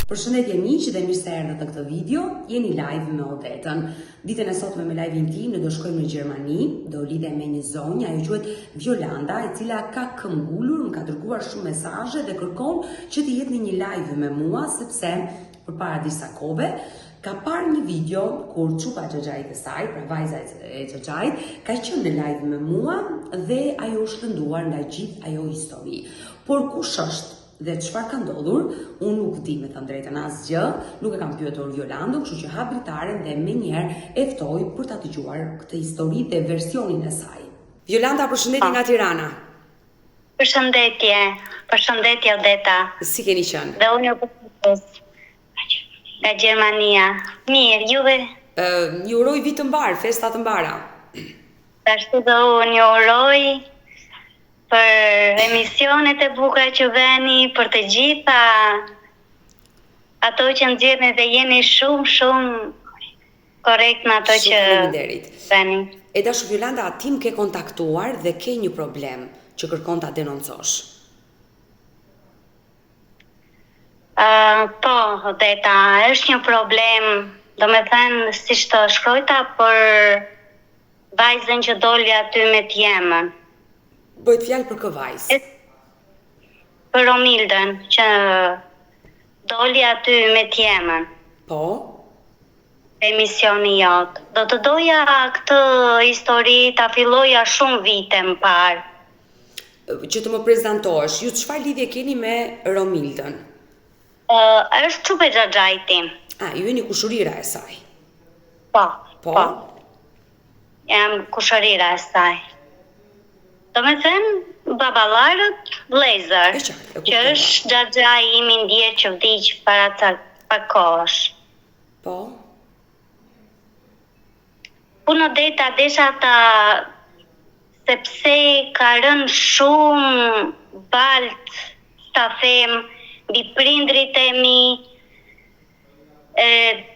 Përshëndetje miq dhe mirë se erdhët në këtë video. Jeni live me Odetën. Ditën e sotme me live-in tim ne do shkojmë në Gjermani, do lidhem me një zonjë, ajo quhet Violanda, e cila ka këmbgulur, më ka dërguar shumë mesazhe dhe kërkon që të jetë në një live me mua sepse përpara disa kohëve ka parë një video kur çupa xhaxhait e saj, pra vajza e xhaxhait, ka qenë në live me mua dhe ajo është lënduar nga gjithë ajo histori. Por kush është dhe çfarë ka ndodhur, unë nuk di me thënë drejtën asgjë, nuk e kam pyetur Violandën, kështu që hap dritaren dhe menjëherë e ftoj për ta dëgjuar këtë histori dhe versionin e saj. Violanda, përshëndetje nga Tirana. Përshëndetje, përshëndetje Odeta. Si keni qenë? Dhe unë ju përshëndes nga Gjermania. Mirë, juve? Ju uroj vit të mbar, festa të mbara. Ashtu do unë ju uroj për emisionet e bukura që veni, për të gjitha ato që nxjerrni dhe jeni shumë korrekt në ato që veni. E dashur Violanda, ti më ke kontaktuar dhe ke një problem që kërkon ta denoncosh. Po, Odeta, është një problem, do me thënë si të shkrojta për vajzën që doli aty me t'jemën. Bëjt fjalë për kë vajzë? Për Romildën, që doli aty me t'jemën. Po? Emisioni jotë. Do të doja këtë histori ta filloja shumë vite më parë. Që të më prezantohesh, ju çfarë lidhje keni me Romildën? Është çupe xhaxhajti. Ju jeni kushërira e saj? Po. Jam kushërira e saj. Do me thënë, babalarët vlezër, që është xhaxhai im i ndjer që vdiq para pak kohësh. Po? Unë Odeta desha sepse ka rënë shumë balt, ta them, mbi prindrit e mi,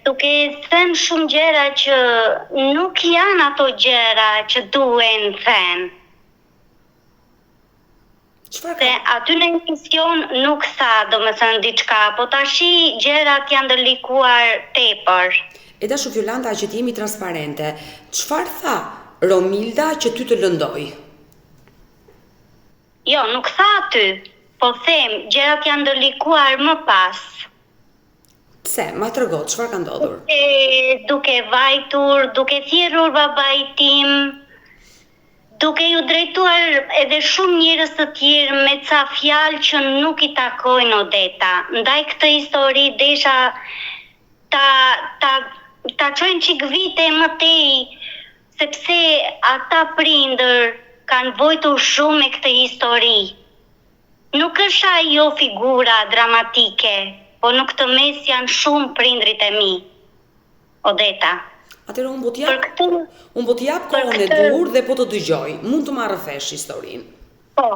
duke thënë shumë gjëra që nuk janë ato gjëra që duhen thënë. Se aty në emision nuk tha, do me thënë diçka, po tashi gjërat janë ndërlikuar tepër. E dashur Violanda, që t'jemi transparente, çfarë tha Romilda që ty të lëndoi? Jo, nuk tha aty, po them, gjërat janë ndërlikuar më pas. Pse? Ma trego, çfarë ka ndodhur? Duke vajtur, duke thirrur babait tim, duke ju drejtuar edhe shumë njerëz të tjerë me ca fjalë që nuk i takojnë Odeta. Ndaj këtë histori desha ta çojnë çik vite më tej, sepse ata prindër kanë vojtur shumë me këtë histori. Nuk është ajo figura dramatike, po në këtë mes janë shumë prindrit e mi, Odeta. Atëherë unë po t'jap kohën e dur dhe po të dëgjoj. Mund të marrë vesh historinë. Po.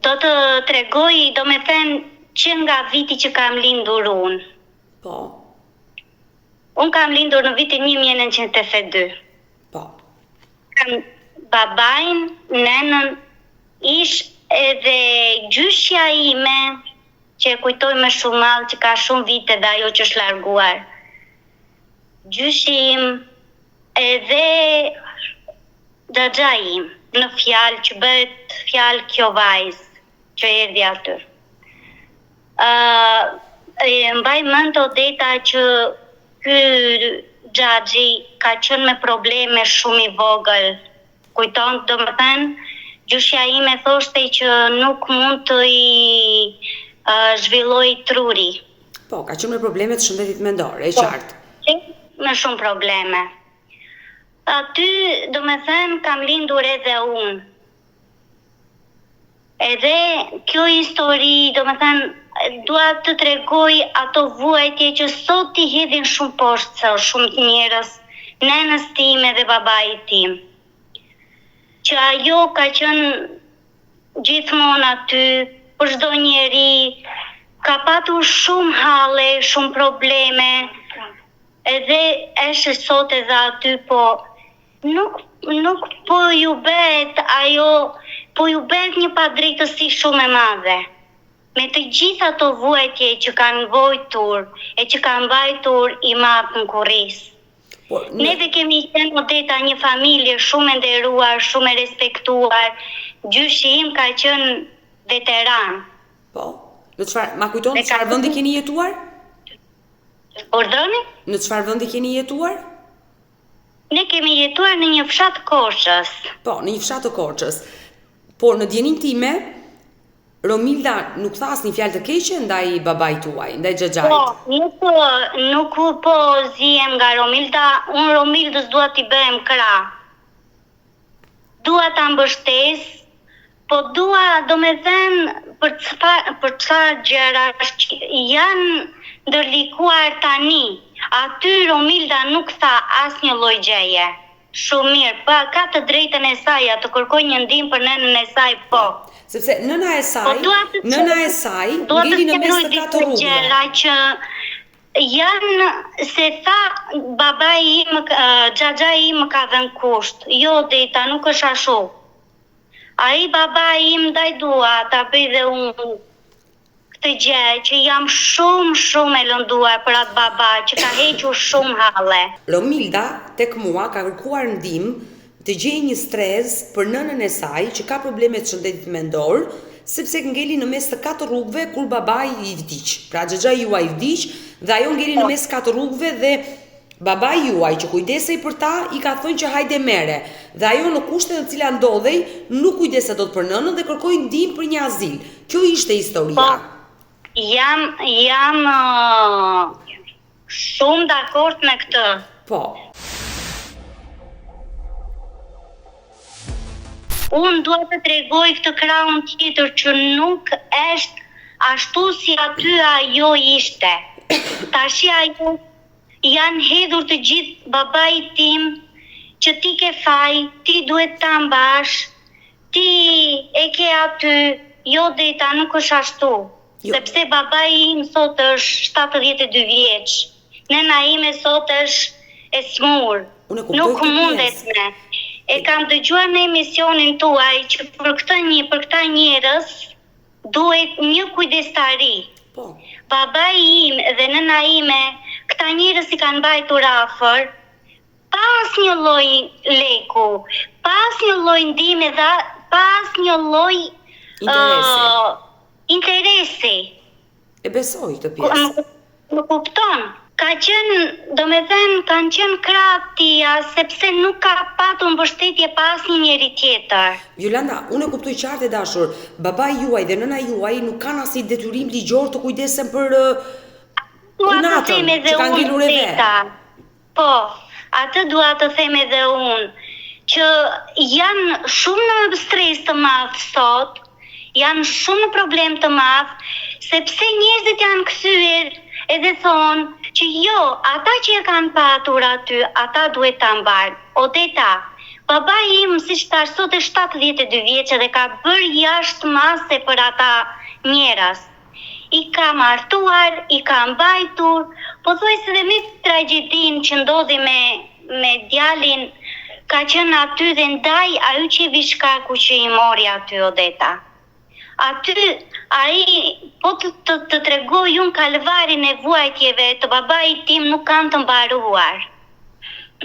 Do të tregoj, do me thënë, që nga viti që kam lindur unë. Po. Unë kam lindur në vitin 1982. Po. Kam babain, nenën, ish edhe gjyshja ime, që e kujtoj me shumë mallë, që ka shumë vite dhe ajo që është larguar. Gjyshim edhe xhaxhai im në fjalë që bëhet fjalë kjo vajzë që erdhi aty. Mbaj mend Odeta që ky xhaxhi ka qenë me probleme shumë i vogël. Kujton, domethënë, gjyshja ime thoshte që nuk mund të i zhvilloj truri. Po, ka qenë me probleme të shëndetit mendor, e qartë. Me shumë probleme. Aty, do me thënë, kam lindur edhe unë. Edhe kjo histori, do me thënë, dua të tregoj ato vuajtje që sot i hedhin shumë poshtë, shumë të njerëz, nenës time dhe babait tim. Që ajo ka qenë gjithmonë aty, për çdo njeri, ka patur shumë halle, shumë probleme, edhe është sot edhe aty, po nuk po ju bëhet ajo, po ju bëhet një padrejtësi shumë e madhe. me të gjitha ato vuajtje që kanë vojtur e që kanë mbajtur i madh në kurris. Neve kemi qenë Odeta një familje shumë e nderuar, shumë e respektuar. Gjyshi im ka qenë veteran. Po, ma kujton në çfarë vendi keni jetuar? Urdhëroni? Në çfarë vendi keni jetuar? Ne kemi jetuar në një fshat Korçës. Po, në një fshat të Korçës. Por në djenin time, Romilda nuk tha asnjë fjalë të keqe ndaj babait tuaj, ndaj xhaxhait. Po, nuk po zihem nga Romilda, unë Romildës dua t'i bëhem krah. Dua ta mbështes, po dua domethënë për çfarë gjërash që janë ndërlikuar tani. Aty Romilda nuk tha asnjë lloj gjëje. Shumë mirë, pa ka të drejtën e saj, të kërkoj një ndihmë për nënën e saj, po. Sepse nëna e saj ngeli në mes të katër rrugëve. Gjëra që janë se tha babai im, xhaxhai im ka dhënë kusht. Jo, Odeta, nuk është ashtu. Ai babai im ndaj dua ta bëj dhe unë këtë gjë që jam shumë e lënduar për atë baba që ka hequr shumë halle. Romilda tek mua ka kërkuar ndihmë të gjejë një stres për nënën e saj që ka probleme të shëndetit mendor, sepse ngeli në mes të katër rrugëve kur babai i vdiq. Pra xhaxhai juaj i vdiq dhe ajo ngeli në mes katër rrugëve dhe babai juaj që kujdesej për ta i ka thënë që hajde mere. Dhe ajo në kushtet në të cilat ndodhej nuk kujdesej dot për nënën dhe kërkoi ndihmë për një azil. Kjo ishte historia. Jam shumë dakord me këtë. Po. Unë dua të tregoj këtë krahun tjetër që nuk është ashtu si aty ajo ishte. Tashi ajo janë hedhur të gjithë babai tim që ti ke faj, ti duhet ta mbash, ti e ke aty, jo Odeta, nuk është ashtu. Jo. Sepse babai im sot është 72 vjeç. Nëna ime sot është e smur. Nuk mundet me. E kam dëgjuar në emisionin tuaj që për këta njerëz duhet një kujdestari. Po. Babai im dhe nëna ime, këta njerëz i kanë mbajtur afër, pas një lloj leku, pas një lloj ndihme dhe pas një lloj interesi. E besoj këtë pjesë. Më kupton? Kanë qenë krah tia sepse nuk ka patur mbështetje pas një njeri tjetër. Jolanda, unë e kuptoj qartë e dashur, babai juaj dhe nëna juaj nuk kanë asnjë detyrim ligjor të kujdesen për unatën që kanë ngelur e vet. Po, atë dua të them edhe unë që janë shumë në stres të madh sot, janë shumë në problem të madh, sepse njerëzit janë kthyer edhe thonë që jo, ata që e kanë patur aty, ata duhet ta mbajnë. Odeta, babai im siç thash sot është 72 vjeç dhe ka bërë jashtë mase për ata njerëz. I ka martuar, i ka mbajtur, po thuajse dhe me tragjedin që ndodhi me djalin, ka qenë aty dhe ndaj ajo që vishkaku që i mori aty, Odeta. Aty, po të tregoj unë kalvarin e vuajtjeve të babai tim nuk kanë të mbaruar.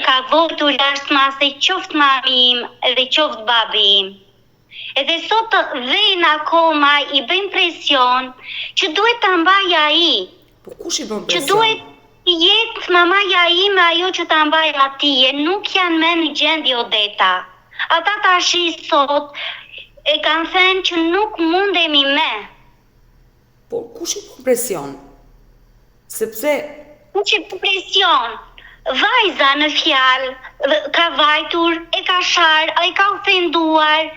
Ka vojtur jashtë mase qoftë mami im edhe qoftë babi im. Edhe sot vjen akoma i bëjnë presion që duhet ta mbaj ai. Po kush i bën presion? Që duhet jetë mamaja ime ajo që ta mbaj atije, nuk janë me në gjendje, Odeta. Ata tash sot e kanë thënë që nuk mundemi me. Po, kush i bën presion? Sepse... Kush i bën presion? Vajza në fjalë, ka vajtur, e ka sharë, e ka ofenduar,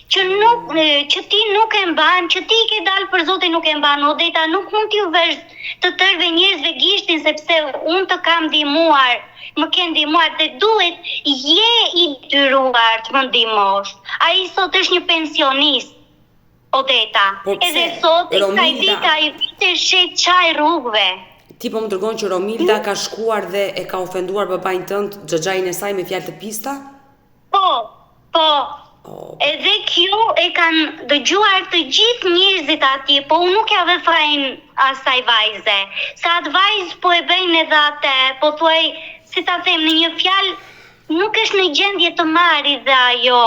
që ti nuk e mban, që ti ke dalë për Zotin nuk e mban, Odeta, nuk mund t'ju vesh të tërve njerëzve gishtin, sepse unë të kam ndihmuar, më ke ndihmuar dhe duhet je i detyruar të më ndihmosh. Ai sot është një pensionist, Odeta. Edhe sot ka i vite shet çaj rrugëve. Ti po më tregon që Romilda ka shkuar dhe e ka ofenduar babain tënd, xhaxhain e saj me fjalë të pista? Po. Edhe kjo e kanë dëgjuar të gjithë njerëzit atje, po unë nuk ja vefajnë asaj vajze. Se atë vajzë po e bëjnë edhe atë, po thuaj, si ta them, në një fjalë, nuk është në gjendje të marrë dhe ajo.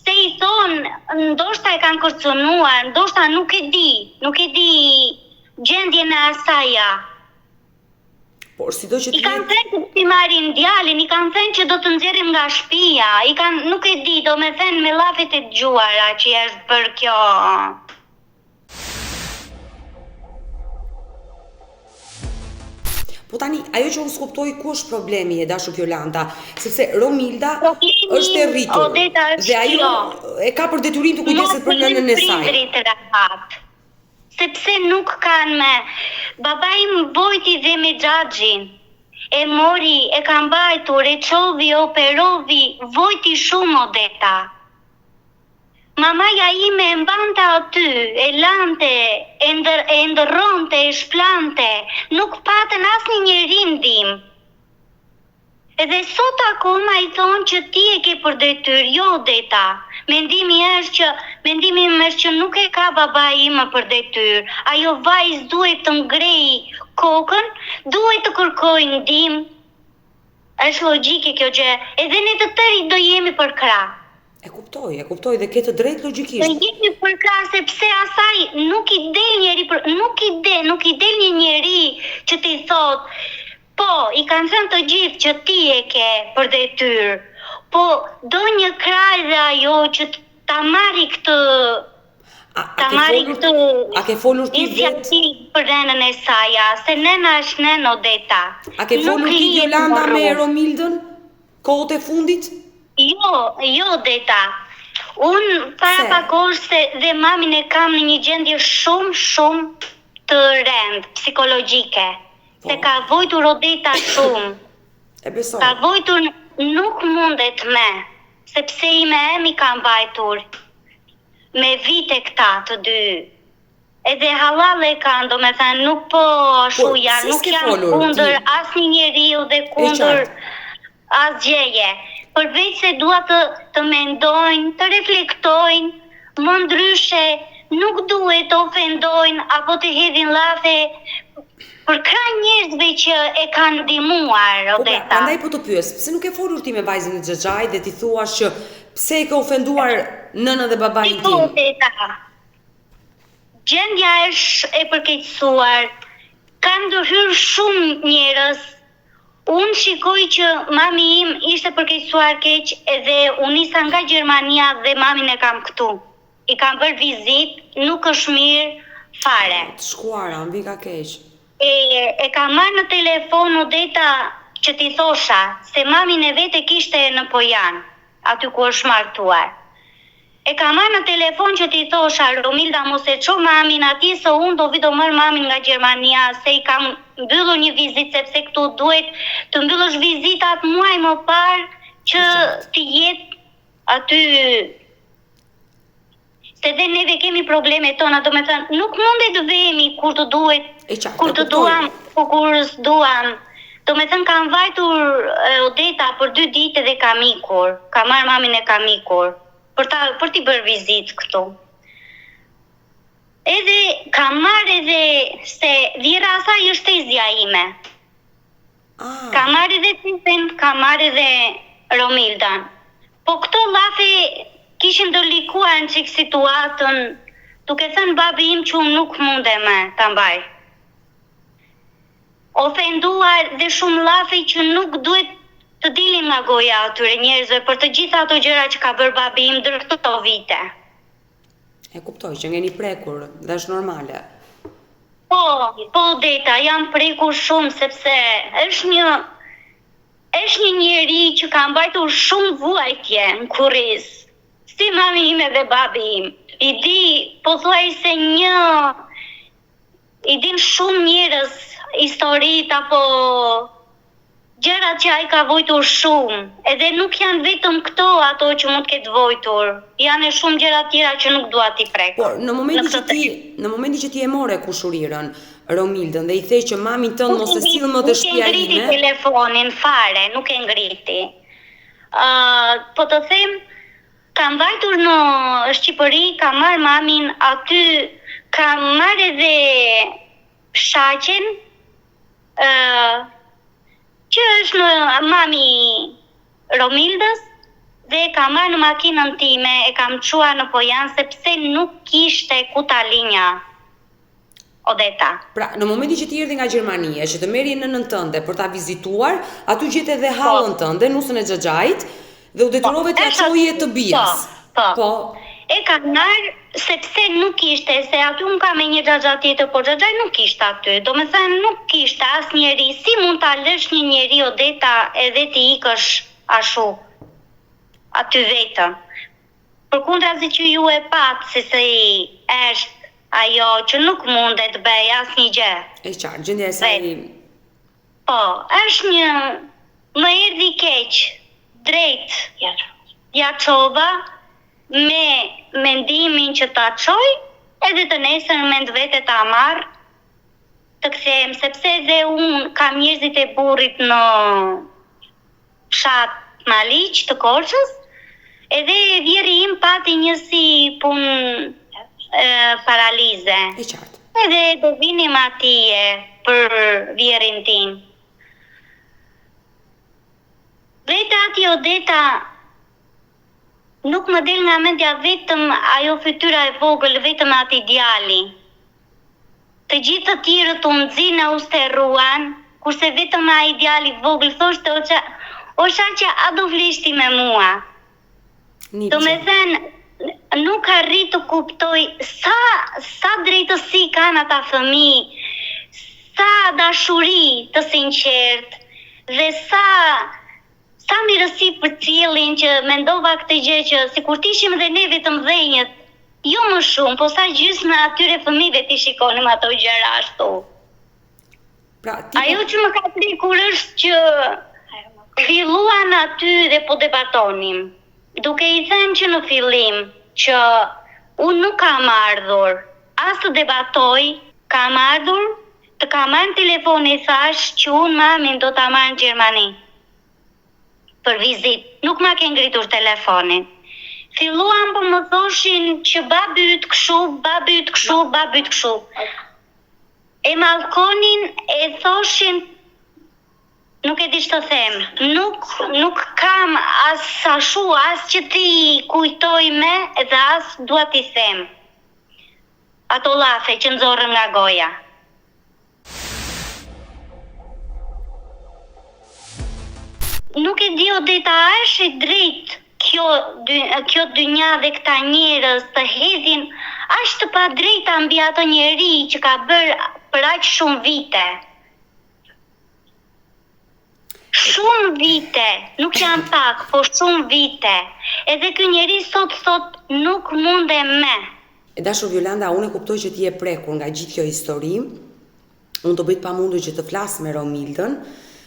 Se i thonë, ndoshta e kanë kërcënuar, ndoshta nuk e di gjendjen e asaja. Por sido që I kanë thënë që ti marrin djalin, i kanë thënë që do të nxjerrim nga shtëpia, nuk e di, do me thënë me llafet e dëgjuara që është për kjo. Po tani, ajo që unë s'kuptoj ku është problemi e dashur Jolanda, sepse Romilda është e rritur dhe ajo e ka për detyrim të kujdeset për nënën e saj. Sepse nuk kanë me. Babai më vojti dhe me xhaxhin. E mori, e ka mbajtur, e çovi, operovi, vojti shumë Odeta. Mamaja ime e mbante aty, e lante, e ndërronte, e shplante, nuk patën asnjë njeri ndim. Edhe sot akoma i thonë që ti e ke për detyrë, jo Odeta. Mendimi im është që nuk e ka babai im për detyrë. Ajo vajzë duhet të ngrej kokën, duhet të kërkojë ndihmë. Është logjike kjo gjë. Edhe ne të tëri do jemi për krah. E kuptoj dhe ke të drejtë logjikisht. Do jemi për krah sepse asaj nuk i del një njeri që ti thot, po, i kanë thënë të gjithë që ti e ke për detyrë. Po, do një kraj dhe ajo që ta marri këtë A ke folur ti vetë për nënën e saj, se nëna është nënë Odeta. A ke folur ti Jolanda me Romildën kohët e fundit? Jo Odeta. Unë para pak orë se dhe mamin e kam në një gjendje shumë të rëndë psikologjike. Se ka vojtur Odeta shumë. E besoj. Ka vojtur nuk mundet me, sepse imi ka mbajtur me vite këta të dy. Edhe halale kanë, do me thënë, nuk po shuja, nuk janë kundër asnjë njeriu dhe kundër asgjëje. Përveç se dua të mendojnë, të reflektojnë, më ndryshe nuk duhet të ofendojnë apo të hedhin llafe për krah njerëzve që e kanë ndihmuar, Odeta. Prandaj po të pyes, pse nuk e folur ti me vajzën e Xhaxhait dhe ti thuash që pse e ke ofenduar nënën dhe babain tim? Odeta. Gjendja është e përkeqësuar. Kanë ndërhyrë shumë njerëz. Unë shikoj që mami im ishte përkeqësuar keq edhe unë nisa nga Gjermania dhe mamin e kam këtu. I kam bërë vizitë, nuk është mirë fare. Të shkuara, mbi ka keq. E ka marrë në telefon Odeta që ti thosha se mamin e vete kishte në Pojan, aty ku është martuar. E ka marrë në telefon që ti thosha, Romilda mos e ço mamin atje se unë do vi do marr mamin nga Gjermania, se i kam mbyllur një vizitë sepse këtu duhet të mbyllësh vizitat muaj më parë që ti jetë aty. Se dhe neve kemi probleme tona, do me thënë, nuk mundet të vemi kur të duhet, kur të duam, po kur s'duam. Do me thënë, kam vajtur Odeta për 2 ditë dhe kam ikur, kam marrë mamin e kam ikur, për t'i bërë vizitë këtu. Edhe kam marrë edhe se vjera asaj është tezja ime. Kam marrë edhe Tisen, kam marrë edhe Romildan. Po këto llafe kishin ndërlikuar në çik situatën, duke thënë babi im që unë nuk mundem ta mbaj. Ofenduar dhe shumë llafe që nuk duhet të dilin nga goja atyre njerëzve për të gjitha ato gjëra që ka bërë babi im ndër këto vite. E kuptoj që ngeni prekur dhe është normale. Po Odeta, jam prekur shumë sepse është një njeri që ka mbajtur shumë vuajtje në Kurriz. Si mami ime dhe babi im. I di, po thuaj se i din shumë njerëz historit apo gjërat që ai ka vojtur shumë. Edhe nuk janë vetëm këto ato që mund të ketë vojtur. Janë shumë gjëra tjera që nuk dua t'i prek. Por në momentin që ti e more kushurirën Romildën dhe i the që mamin tënd mos e sill më të shtëpia ime. Nuk e ngriti telefonin fare, nuk e ngriti. Po të them Kam vajtur në Shqipëri, kam marrë mamin aty, kam marrë edhe shaqen, që është në mami Romildës, dhe kam marrë në makinën time, e kam çuar në Pojan, sepse nuk kishte ku ta linja Odeta. Pra, në momentin që ti erdhi nga Gjermania, që të merrje nënën tënde për ta vizituar, aty gjete edhe hallën tënde, nusën e xhaxhait, dhe u detyrove t'ia çoje të bijës. Po. E kam marrë sepse nuk kishte, se aty unë kam me një xhaxha tjetër, por xhaxhai nuk kishte aty. Domethënë nuk kishte asnjëri. Si mund ta lësh një njeri Odeta edhe ti ikësh ashtu aty vetëm? Përkundrazi që ju e pat se është ajo që nuk mundet bëj asnjë gjë. E qartë, gjendja e saj. Po, është një më erdhi keq, drejt. Ja çova me mendimin që ta çoj, edhe të nesër mend vete ta marr, të kthehem, sepse edhe unë kam njerëzit e burrit në fshat Maliq të Korçës, edhe vjeri im pati një si punë paralize. E qartë. Edhe do vinim atje për vjerin tim. Vete ati Odeta, nuk më del nga mendja vetëm ajo fytyra e vogël, vetëm ati djali. Të gjithë të tjerët u nxinë u sterruan, kurse vetëm ai djali vogël thoshte o shaqja, a do flishti me mua? Do me thënë, nuk arrit të kuptoj sa drejtësi kanë ata fëmijë, sa dashuri të sinqert dhe sa mirësi për cilin, që mendova këtë gjë që sikur t'ishim dhe ne vetëm dhenjët, jo më shumë, po sa gjysmë atyre fëmijëve t'i shikonim ato gjëra ashtu. Pra, ajo që më ka prekur është që filluan aty dhe po debatonim, duke i thënë që në fillim që unë nuk kam ardhur as të debatoj, kam ardhur të kam marrë telefon e thash që unë mamin do ta marrë në Gjermani për vizit. Nuk ma ke ngritur telefonin. Filluan për më thoshin që babi yt kështu, babi yt kështu, babi yt kështu. E mallkonin, e thoshin, nuk e di ç'të them. Nuk kam as ashu, as që ti kujtoj me, edhe as dua t'i them. Ato llafe që nxorrën nga goja. Nuk e di Odeta, është e drejt kjo dynja dhe këta njerëz të hedhin, është të padrejta mbi ato njeri që ka bërë për aq shumë vite. Shumë vite, nuk janë pak, po shumë vite. Edhe ky njeri sot nuk mundem me. E dashur Violanda, unë e kuptoj që ti je prekur nga gjithë kjo histori. Unë do bëj pamundur që të flas me Romildën.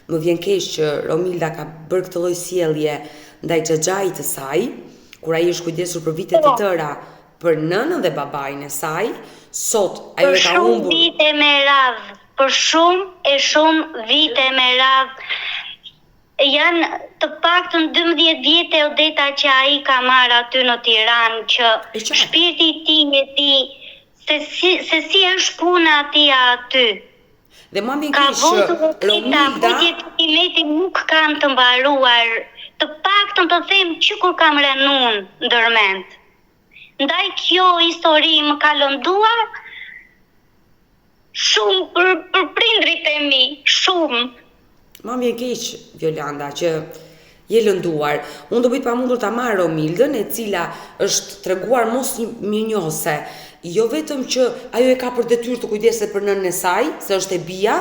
Më vjen keq që Romilda ka bërë këtë lloj sjellje ndaj xhaxhait të saj, kur ai është kujdesur për vite të tëra për nënën dhe babain e saj. Sot ajo e ka humbur. Për shumë vite me radhë, për shumë vite me radhë. Janë të paktën 12 vite Odeta që ai ka marrë aty në Tiranë, që shpirti i tij e di se si është puna atij aty. Dhe më vjen keq që Romilda nuk kanë të mbaruar, të paktën të them që kur kam rënuar ndërmend. Ndaj kjo histori më ka lënduar shumë për prindrit e mi, shumë. Më vjen keq, Violanda, që je lënduar. Unë do bëj pamundur ta marr Romildën, e cila është treguar mos një mirënjohëse. Jo vetëm që ajo e ka për detyrë të kujdeset për nënën e saj, se është e bija,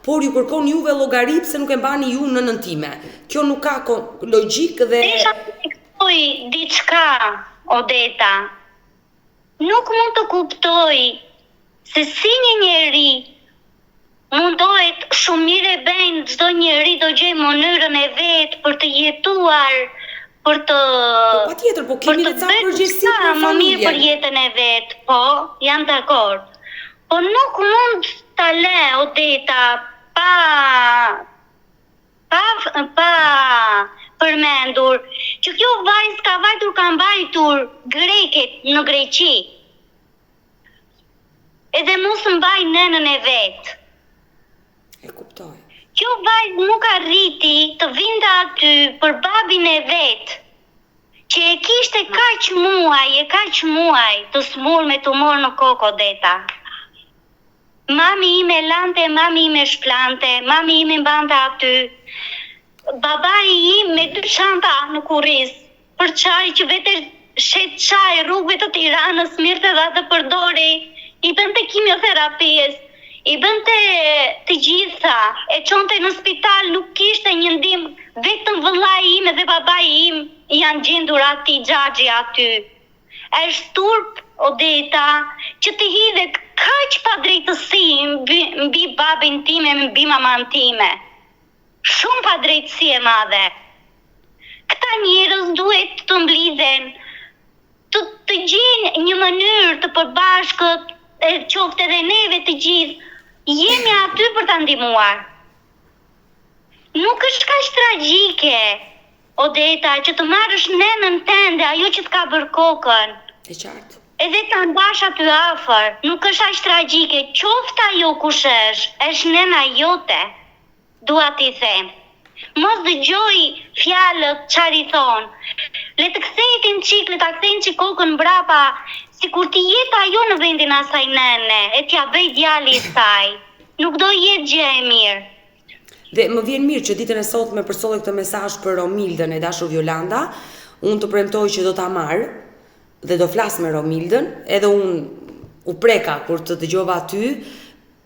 por ju kërkon juve llogari pse nuk e mbani ju nënën time. Kjo nuk ka logjik dhe desha të kuptoj diçka, Odeta. Nuk mund të kuptoj se si një njeri mundohet shumë mirë e bën çdo njeri do gjej mënyrën e vet për të jetuar, për të patjetër, po kemi edhe ca përgjegjësi për më mirë për jetën e vet, po, jam dakord. Po nuk mund ta lë Odeta pa përmendur që kjo vajzë ka mbajtur greket në Greqi. Edhe mos mbaj nënën e vet. E kuptoj. Kjo vajzë nuk arriti të vinte aty për babin e vet, që e kishte kaq muaj të smur me tumor në kokë Odeta. Mami ime lante, mami ime shplante, mami ime mbante aty. Babai im me 2 çanta në kurriz për çaj që vetë shet çaj rrugëve të Tiranës, mirte dhe atë përdori, i bënte kimioterapis, i bënte të gjitha, e çonte në spital, nuk kishte një ndihmë, vetëm vëllai im dhe babai im janë gjendur ati xhaxhi aty. Është turp Odeta që të hidhe kaq pa drejtësi mbi babin time, mbi maman time. Shumë pa drejtësi e madhe. Këta njerëz duhet të mblidhen, të gjejnë një mënyrë të përbashkët, qoftë edhe neve të gjithë, jemi aty për ta ndihmuar. Nuk është kaq tragjike, Odeta, që të marrësh nenën tënde, ajo që të ka bërë kokën. E qartë. Edhe ta mbash aty afër, nuk është aq tragjike, qoftë ajo kush është nena jote. Dua t'i them. Mos dëgjoj fjalët çfarë i thon. Le të kthehet çik, le ta kthejnë çik kokën mbrapa, sikur ti jetë ajo në vendin e asaj nëne, e t'ja bëj djali i saj. Nuk do jetë gjë e mirë. Dhe më vjen mirë që ditën e sotme përsolle këtë mesazh për Romildën e dashur Violanda. Unë të premtoj që do ta marr dhe do flas me Romildën, edhe unë u preka kur të dëgjova aty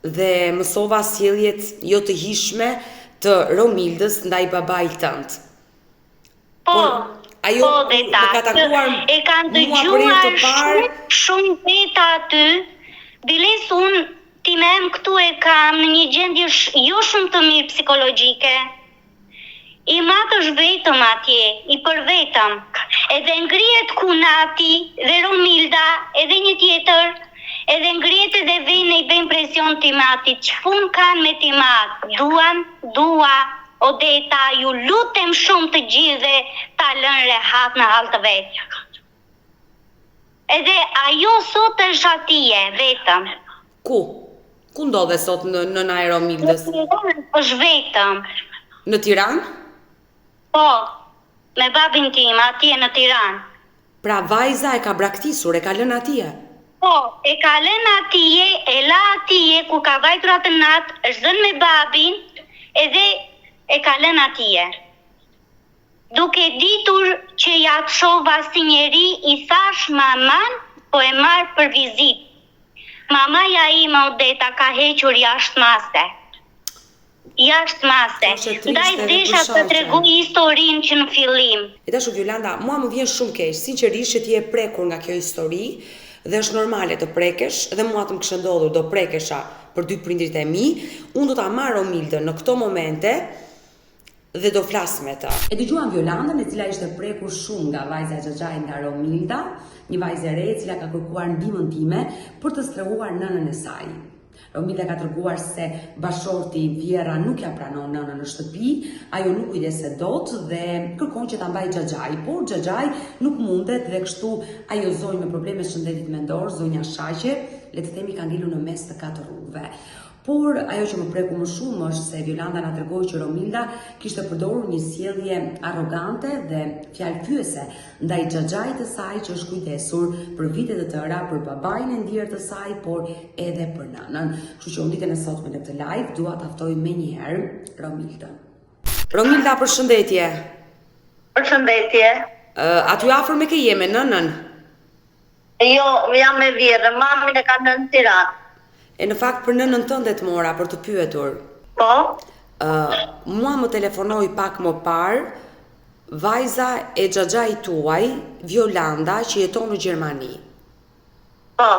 dhe mësova sjelljet jo të hishme të Romildës ndaj babait tënd. Po, ajo më ka takuar e kanë dëgjuar shumë veta aty. Biles unë ti me em këtu e kam në një gjendje jo shumë të mirë psikologjike. I matë është vetëm atje, i për vetëm. Edhe ngrihet Kunati dhe Romilda, edhe një tjetër, edhe ngrihet edhe vjen i bën presion Timatit. Ç'pun kanë me Timat? Dua, Odeta, ju lutem shumë të gjithë ta lënë rehat në hall të vet. Edhe ajo sot është atje, vetëm. Ku? Ku ndodhe sot në Romildës? Është vetëm. Në Tiranë? Po, me babin tim, atje në Tiranë. Pra vajza e ka braktisur, e ka lënë atje? Po, e ka lënë atje, e la atje, ku ka vajtur atë natë, është dhënë me babin, edhe e ka lënë atje. Duke ditur që ja të shova si njeri, i thash maman, po e marr për vizitë. Mamaja ime Odeta ka hequr jashtë mase. Ndaj desha të tregoj historinë që në fillim. E dashur Violanda, mua më vjen shumë keq, sinqerisht që ti je prekur nga kjo histori dhe është normale të prekesh, dhe mua të më kishte ndodhur do prekesha për 2 prindrit e mi. Unë do ta marr Romildën në këto momente dhe do flas me të. E dëgjuam Violandën, e cila ishte prekur shumë nga vajza Xhaxhai nga Romilda, një vajzë e re e cila ka kërkuar ndihmën time për të strehuar nënën e saj. Romilda ka treguar se bashorti Vjera nuk ja pranon nënën në shtëpi, ajo nuk kujdeset dot dhe kërkon që ta mbajë Xhaxhai, por Xhaxhai nuk mundet dhe kështu ajo zonjë me probleme shëndetit mendor, zonja Shaqe, le të themi ka ngelur në mes të 4 rrugëve. Por ajo që më preku më shumë është se Violanda na tregoi që Romilda kishte përdorur një sjellje arrogante dhe fjalëfyese ndaj Xhaxhait të saj që është kujdesur për vite të tëra për babain e ndjer të saj, por edhe për nënën. Kështu që unë ditën e sotme në këtë live dua ta ftoj menjëherë Romildën. Romilda, përshëndetje. Përshëndetje. Aty afër me ke je me nënën? Jo, jam me Vjerën, mamin e ka në Tiranë. E në fakt për nënën tënde të mora për të pyetur. Po? Mua më telefonoi pak më parë vajza e Xhaxhait tuaj, Violanda, që jeton në Gjermani. Po.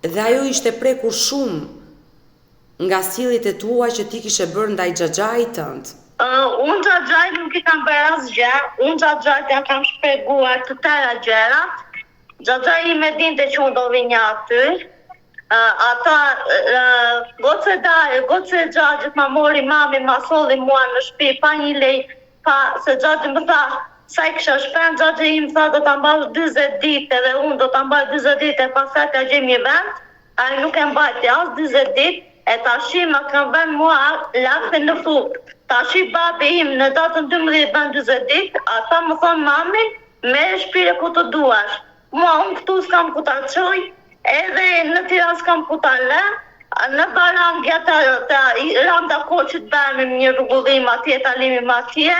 Dhe ajo ishte prekur shumë nga sjelljet e tua që ti kishe bërë ndaj Xhaxhait tënd. Unë Xhaxhait nuk i kam bërë asgjë, unë Xhaxhait ja kam shpjeguar të tëra gjërat. Xhaxhai më dinte që unë do vinja aty. Ata goce xhaxhit ma mori mami, ma solli mua në shtëpi pa një lej, pa se xhaxhi më tha, sa I kisha shpen, xhaxhi im tha do ta mbash 40 ditë dhe unë do ta mbaj 40 ditë e pastaj ta gjej një vend, ai nuk e mbajti as 40 ditë, e tashi ma kanë vënë mua lakte në fuk. Tashi babi im në datën 12 bën 40 ditë, ata më thonë mami, me shpire ku të duash. Mua unë këtu s'kam ku ta çoj, edhe në Tiranë s'kam ku ta lë, në Barangja të Randa Koçit bënim një rrugullim atje, talimim atje,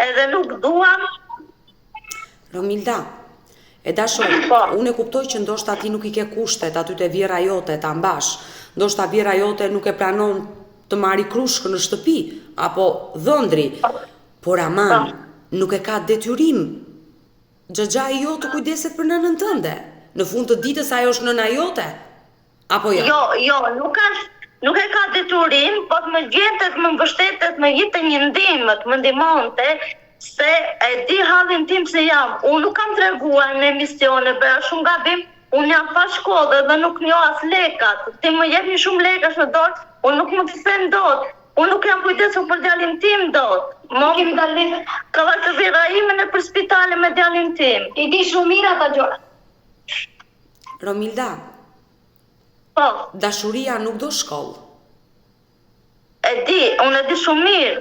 edhe nuk duam. Romilda, e dashur, unë e kuptoj që ndoshta ti nuk I ke kushtet aty te vjera jote ta mbash, ndoshta vjera jote nuk e pranon të marri krushkën në shtëpi, apo dhëndri, por aman, nuk e ka detyrim. Xhaxhai jote kujdeset për nënën tënde. Në fund të ditës ajo është nëna jote? Apo jo? Jo, nuk e ka detyrim, po të më gjetet, më mbështetet, më jete një ndihmë, të më ndihmonte, se e di hallin tim se jam. Unë nuk kam treguar në emisione, bëra shumë gabim, unë jam pa shkollë dhe nuk njoh as lekat. Ti më jep një shumë lekash në dorë, unë nuk më të them dot. Unë nuk jam kujdesur për djalin tim dot. Mo kemi dalë ka të vira ime në për spitale me djalin tim. I di shumë mirë ata gjëra. Romilda, po, dashuria nuk do shkollë. E di, unë e di shumë mirë.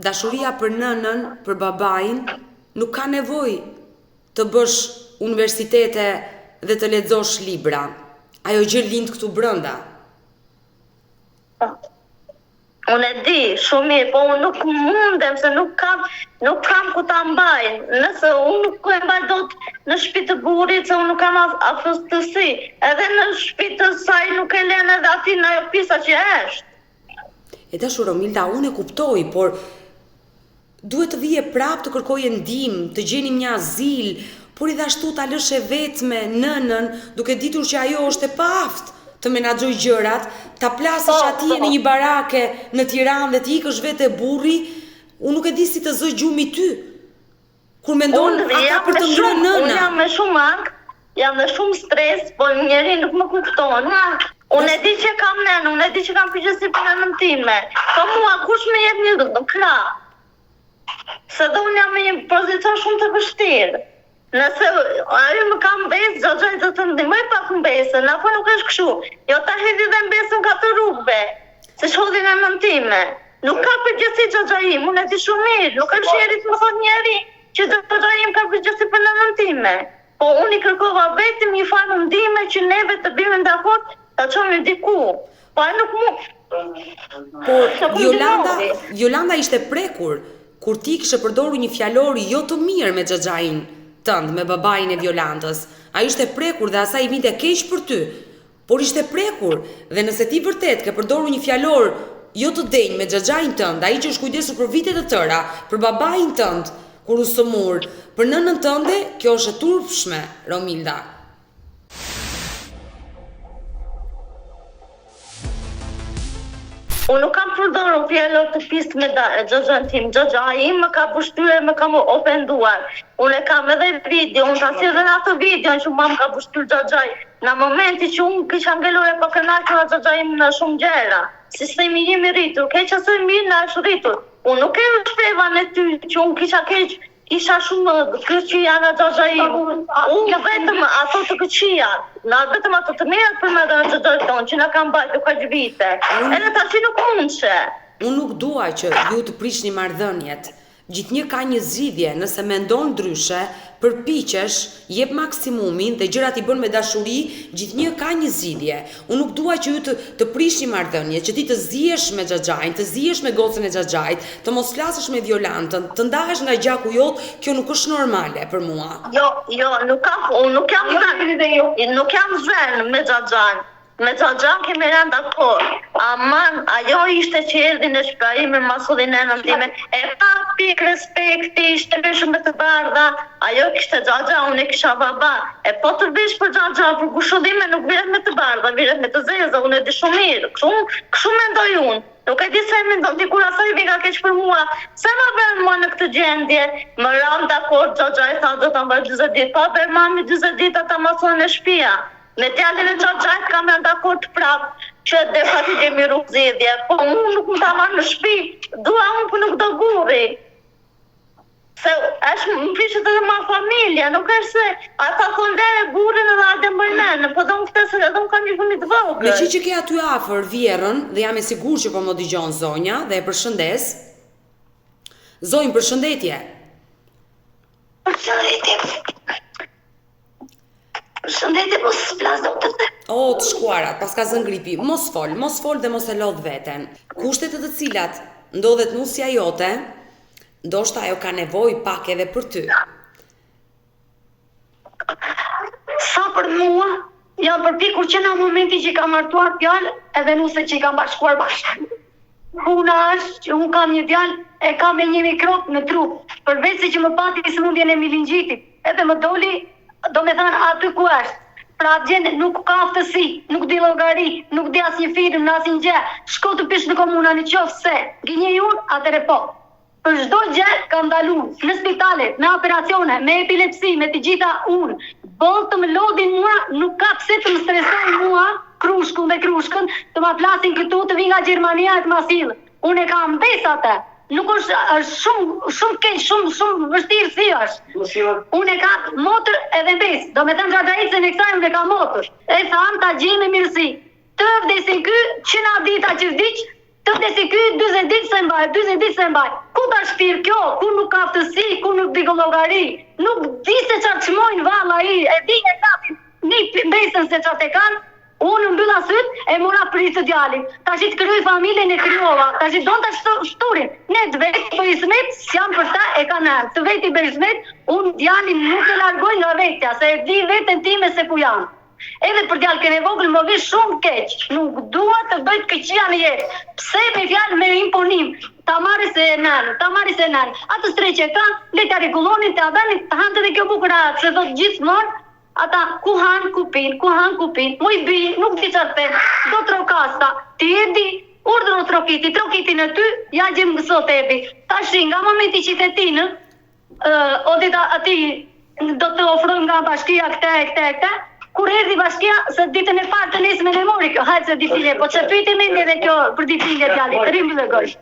Dashuria për nënën, për babain, nuk ka nevojë të bësh universitete dhe të lexosh libra. Ajo gjë lind këtu brenda. Unë e di shumë mirë, po unë nuk mundem se nuk kam ku ta mbaj. Nëse unë nuk e mbaj dot në shtëpi të burrit, se unë nuk kam afërstësi. Edhe në shtëpi të saj nuk e lën edhe aty në ajo pisa që është. E dashur Romilda, unë e kuptoj, por duhet të vije prap të kërkoje ndihmë, të gjenim një azil, por i ashtu ta lësh e vetme nënën, duke ditur që ajo është e paftë të menaxhoj gjërat, ta plasësh atje në një barake në Tiranë dhe të ikësh vetë burri, unë nuk e di si të zë gjumi ty. Kur mendon ata për të ngrënë nëna. Unë jam me shumë ankth, jam me shumë stres, po njeri nuk më kupton. Unë e di që kam nënë, unë e di që kam përgjegjësi për nënën time. Po mua kush më jep një krah? Se do unë jam në një pozicion shumë të vështirë. Nëse ajo më ka mbesë, xhaxhai do të ndihmoj pak mbesën, apo nuk është kështu. Jo ta hedhi dhe mbesën ka të rrugëve, se shodhin e nënën time. Nuk ka përgjegjësi xhaxhai im, unë e di shumë mirë, nuk është njeri të më thotë njeri që xhaxhai im ka përgjegjësi për nënën time. Po unë I kërkova vetëm një farë ndihme që neve të bime dakord ta çonim diku. Po ai nuk mu. Po Jolanda ishte prekur kur ti kishe përdorur një fjalor jo të mirë me xhaxhain tënd, me babain e Violantës. Ai ishte prekur dhe asaj I vinte keq për ty. Por ishte prekur dhe nëse ti vërtet ke përdorur një fjalor jo të denj me xhaxhain tënd, ai që është kujdesur për vite të tëra, për babain tënd kur u sëmur, për nënën tënde, kjo është e turpshme, Romilda. Unë nuk kam përdorur fjalor të pistë me xhaxhan tim. Xhaxhai im më ka pushtuar, më ka ofenduar. Unë kam edhe video, unë ta sjell edhe atë video që më ka pushtuar xhaxhai. Në momentin që unë kisha ngelur e pa kënaqur xhaxhai im në shumë gjëra. Sistemi im I rritur, keq ose mirë na është rritur. Unë nuk e shpreva në ty që unë kisha keq, isha shumë këqija nga xhaxhai im. Unë vetëm ato të këqija, na vetëm ato të mirat për më dhënë xhaxhai ton që na kanë bajtur kaq vite. Edhe tash nuk mundse. Unë nuk dua që ju të prishni marrëdhëniet. Gjithnjë ka një zgjidhje, nëse mendon ndryshe, përpiqesh, jep maksimumin dhe gjërat I bën me dashuri, gjithnjë ka një zgjidhje. Unë nuk dua që ju të prishni marrëdhëniet, që ti të zihesh me xhaxhain, të zihesh me gocën e xhaxhait, të mos flasësh me Violantën, të ndahesh nga gjaku jot, kjo nuk është normale për mua. Jo, nuk jam zën me xhaxhan. Me xhaxhan kemi rënë dakord. Aman, ajo ishte që erdhi në shtëpi me masullin e nënën time. E pa pik respekti, ishte shumë me të bardha. Ajo kishte xhaxha, unë kisha baba. E po të vesh për xhaxha, për kushullime nuk viret me të bardha, viret me të zeza, unë e di shumë mirë. Kështu mendoj unë. Nuk e di se mendon ti kur asaj vika keq për mua. Se më bën mua në këtë gjendje? Më ram dakord xhaxha tha do ta mbaj 40 ditë. Pa bër mami 40 ditë ata mason në shtëpia. Me djalin e xhaxhait kam rënë dakord prap që dhe fati gjemi rrugëzidhje, po unë nuk më ta marrë në shtëpi, dua unë po nuk do burri. Se është më prishet edhe ma familja, nuk është se ata kondere burën edhe atë mbërmenë, po do më këtë se edhe më kam një fëmijë të vogël. Me që ke aty afër Vjerën, dhe jam e sigur që po më dëgjon zonja dhe e përshëndes. Zonjë, përshëndetje. Përshëndetje. Përshëndetje, mos flas doktor. O, të shkuarat, pas ka zënë gripi. Mos fol dhe mos e lodh veten. Kushtet e të cilat ndodhet nusja jote, ndoshta ajo ka nevojë pak edhe për ty. Sa për mua, jam përpikur që në momenti që i kam martuar djalë, edhe nuse që i kam bashkuar bashkë. Puna është që unë kam një djalë, e kam me një mikrop në trup, përveç se që më pati sëmundjen e milingjitit, edhe më doli, do me thënë aty ku është. Pra gjendë nuk ka aftësi, nuk di llogari, nuk di asnjë firmë, asnjë gjë. Shko të pish në komuna në qoftë se gënjej unë, atëre po. Për çdo gjë kam ndalu në spitalet, në operacione, me epilepsi, me të gjitha unë. Boll të më lodhin mua, nuk ka pse të më stresojnë mua, krushkën, të ma flasin këtu, të vi nga Gjermania e të ma sillin. Unë e kam bes atë. Nuk është shumë keq, shumë vështirë si është. Unë e kam motër edhe bes. Do me thënë graduatën e kësaj unë e kam motër. E tham ta gjej me mirësi. Të vdesin ky, që na dita që vdiq, të vdesin ky 40 ditë se mbaj. Ku ta shpir kjo? Ku nuk ka aftësi, ku nuk di llogari. Nuk di se çfarë çmojnë valla ai. E di e kapin. Një besën se çfarë kanë. Unë mbylla syt e mora pritë të djalit. Tash të kryoj familjen e kryova. Tash don ta shturin. Ne të vetë po i smet, jam për ta e kanë. Të vetë i bëj smet, unë djalin nuk e largoj nga vetja, se e di veten time se ku jam. Edhe për djalën e vogël më vi shumë keq. Nuk dua të bëj të keqia në jetë. Pse me fjalë me imponim? Ta marrë se nën. Atë streqe ka, le ta rregullonin, ta bënin, ta hanë edhe kjo bukurat, se thot gjithmonë. Ata ku han ku pin, mu i bi, nuk di çfarë them, do trokasta, ti e di, urdhëro trokitin e ty, ja gjem sot ebi. Tash nga momenti që te tinë, odita ati do të ofrojmë nga bashkia këte, kur erdhi bashkia, se ditën e parë të nesme në mori kjo, hajtë se ditëlje, po që pyti me edhe kjo për ditëlje djallit, rrimbi dhe gësh.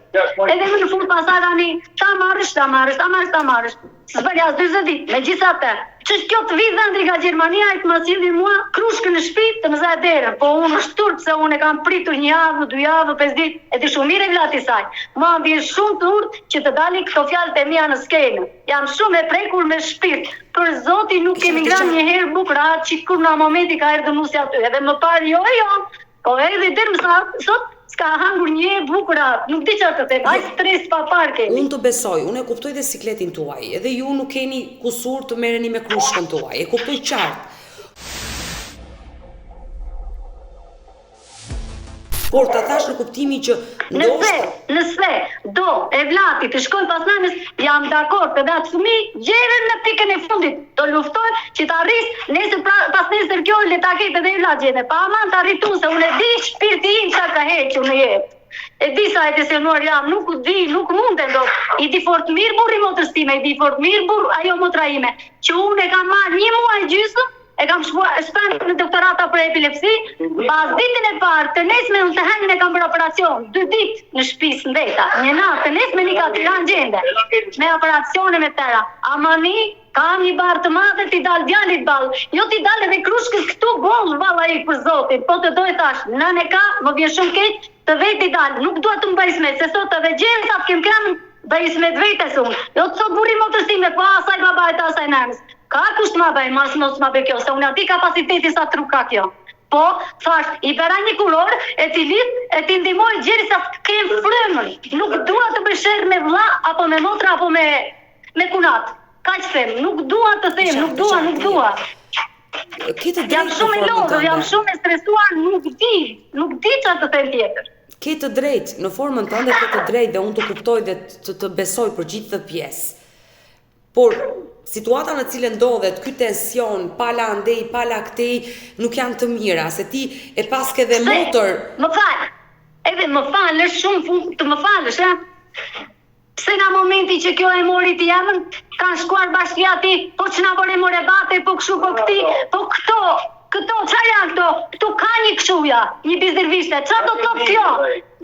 Edhe më në fund pasaj tani, ta marrësh, s'bërjas 20 ditë, me gjitha të. Që kjo të vi dhëndri nga Gjermania e të më sillin mua krushkën në shtëpi të më zaj derën. Po unë është turp se unë e kam pritur 1 javë, 2 javë, 5 ditë, e ti shumë mire vlati saj. Mua më vjen shumë të urtë që të dalin këto fjalët e mia në skenë. Jam shumë e prekur me shpirt. Për Zoti nuk kemi ngrënë një herë bukra që kur në momenti ka erdhur nusja aty. Edhe më parë jo, po edhe deri më sot s'ka hangur një bukura, nuk di çfarë të them, ai stres pa parke. Unë të besoj, unë e kuptoj dhe sikletin tuaj, edhe ju nuk keni kusur të merreni me krushkën tuaj, e kuptoj qartë. Por ta thash në kuptimin që nëse do e vlati të shkojnë pas nënës, jam dakord, edhe atë fëmijë gjeren në pikën e fundit, do luftoj që të arris, nesër pas nesër kjo le ta ketë edhe vlat gjene, pa aman të arritu se unë e di shpirti im çka ka hequr në jetë. E di sa e tensionuar jam, nuk mund të ndo. I di fort mirë burri motrës time, i di fort mirë burr ajo motra ime, që unë e kam marrë 1 muaj gjysmë. E kam shpën në doktorata për epilepsi, pas ditën e parë, të nesme unë të henjën e kam për operacion, 2 ditë në shtëpisë në veta, një natë, të nesme një ka të kanë gjende, me operacione me tëra. Amani, kam një barë të madhe, ti dalë djalit balë, jo ti dalë edhe krushkës këtu gollë vala i për Zotin, po të dojë thash, nën e ka, më vjen shumë keq, të veti dalë, nuk duhet të mbaj smet, se sot edhe gjerë sa të kem kramë, bëj smet vetes unë, jo të sot burri motërsime, po asaj babajt, asaj nënës. Ka kusht ma bëj, mos ma bëj kjo, se unë ati kapaciteti sa truk ka kjo. Po, thash, i bëra një kulor, e ti lidh, e ti ndimoj gjeri sa të kemë frymën. Nuk dua të bësher me vlla, apo me motra, apo me kunat. Ka që them, nuk dua të them, nuk dua. Jam shumë e lodhur, jam shumë e stresuar, nuk di që të them tjetër. Ke të drejt, në formën tënde ke të drejt dhe unë të kuptoj dhe të besoj për gjithë të pjesë. Por situata në cilën ndodhet ky tension, pala andej, pala këtej, nuk janë të mira, se ti e paske dhe motor. Më fal. Edhe më falësh shumë të më falësh, ha? Pse nga momenti që kjo e mori ti jamën, kanë shkuar bashkia ti, po që na bore more bate, po këshu, po këti, po këto, çfarë janë këto? Këtu ka një këshuja, një bizdervishte, çfarë do të thotë kjo?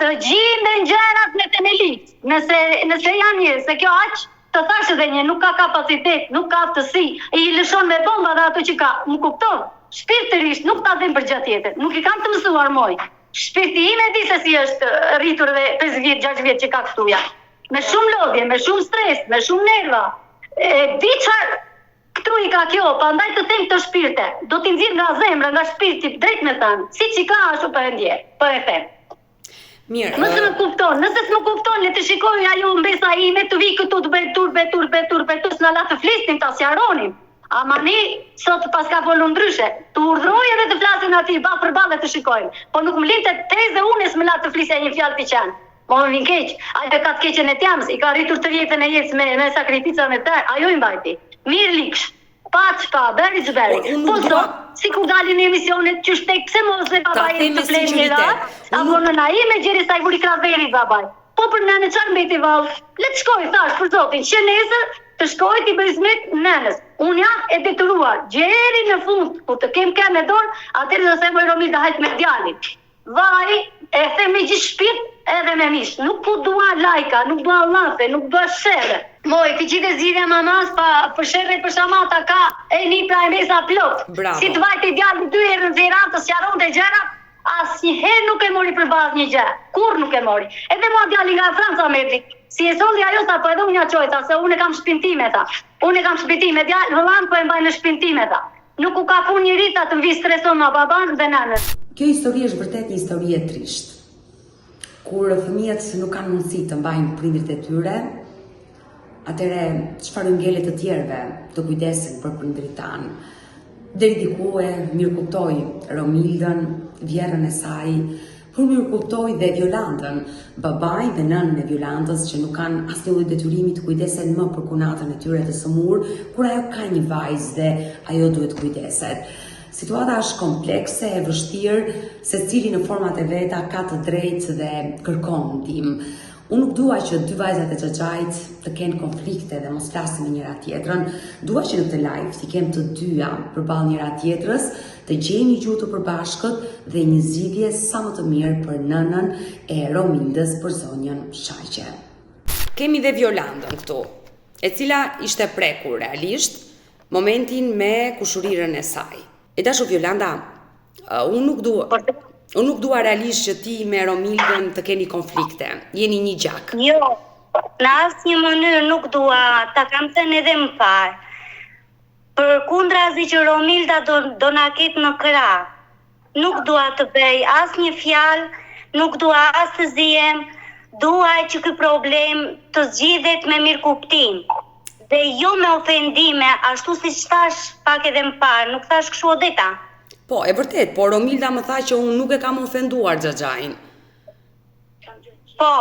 Të gjinde gjërat me temelit, nëse janë një, se kjo aq, të thash edhe një, nuk ka kapacitet, nuk ka aftësi, i lëshon me bomba dhe ato që ka, më kupton? Shpirtërisht nuk ta them për gjë tjetër, nuk i kam të mësuar moj. Shpirti im e di se si është rritur dhe 5 vjet, 6 vjet që ka këtuja. Me shumë lodhje, me shumë stres, me shumë nerva. Di çfarë këtu i ka kjo, prandaj të them të shpirte. Do t'i nxjerr nga zemra, nga shpirti, drejt me thënë. Siç i ka ashtu po e ndjej, po e them. Mirë. Nëse më kupton, nëse s'më kupton, le të shikoj ajo mbesa ime, të vi këtu të bëj tur, s'na la të flisnim, ta sqaronim. Amani, sot pas ka folur ndryshe, të urdhroj edhe të flasin aty, ba për balle të shikojmë. Po nuk më linte teze unë s'më la të flisja një fjalë të qenë. Mo më vin keq, ajo ka të keqen e tjamës, i ka rritur të jetën e jetës me sakrifica me tërë, ajo i mbajti. Mirë liksh, pa, beri që beri. Po sot, si kur dalin në emisionet, që shtek, pse mos dhe babaj të plejnë një ratë, apo në na ime gjeri sa i vuri kraverit babaj. Po për nënë qarë mbeti valë, le të shkoj, thash, për zotin, që nesër të shkoj t'i bëjzmet nënës. Unë jam e detyruar, gjeri në fund, ku të kem me dorë, atëri dhe se moj Romilda hajt me djalin. Vaj, e them me gjithë shpirt edhe me mish. Nuk po dua lajka, nuk dua llafe, nuk dua shere. Moj, ti gjithë zgjidhja mamas pa për shere për shamata ka e një pra e mesa plot. Bravo. Si të vajti djalin 2 herë në ziran të sqaron të gjëra, asnjëherë nuk e mori për bazë një gjë. Kur nuk e mori. Edhe mua djali nga Franca merri. Si e solli ajo sa po edhe unë ja çoj tha se unë kam shpintime tha. Unë kam shpintime djalë, vëllan po e mbaj në shpintime tha. Nuk u ka punë një rita të vi streson nga baban dhe nanës. Kjo histori është vërtet një histori e trisht. Kur fëmijët nuk kanë mundësi të mbajnë prindrit e tyre, atëre çfarë ngjelet të tjerëve të kujdesin për prindrit tanë. Deri diku e mirëkuptoi Romildën, vjerrën e saj, por mirëkuptoi dhe Violandën, babain dhe nënën e Violandës që nuk kanë asnjë lloj detyrimi të kujdesen më për kunatën e tyre të sëmur, kur ajo ka një vajzë dhe ajo duhet kujdeset. Situata është komplekse, e vështirë, secili në format e veta ka të drejtë dhe kërkon ndihmë. Unë nuk dua që 2 vajzat e xhaxhait të kenë konflikte dhe mos flasin me njëra tjetrën. Dua që në këtë live t'i kem të dyja përballë njëra tjetrës, të gjejnë një gjuhë të përbashkët dhe një zgjidhje sa më të mirë për nënën e Romildës, për zonjën Shaqe. Kemi dhe Violandën këtu, e cila ishte prekur realisht momentin me kushurirën e saj. E dashur Violanda, unë nuk dua realisht që ti me Romildën të keni konflikte. Jeni një gjak. Jo, në asnjë mënyrë nuk dua, ta kam thënë edhe më parë. Përkundrazi që Romilda do na ketë në krah. Nuk dua të bëj asnjë fjalë, nuk dua as të zihem, dua që ky problem të zgjidhet me mirëkuptim. Dhe jo me ofendime, ashtu siç thash pak edhe më parë, nuk thash kështu Odeta. Po, e vërtet, por Romilda më tha që unë nuk e kam ofenduar xhaxhain. Po,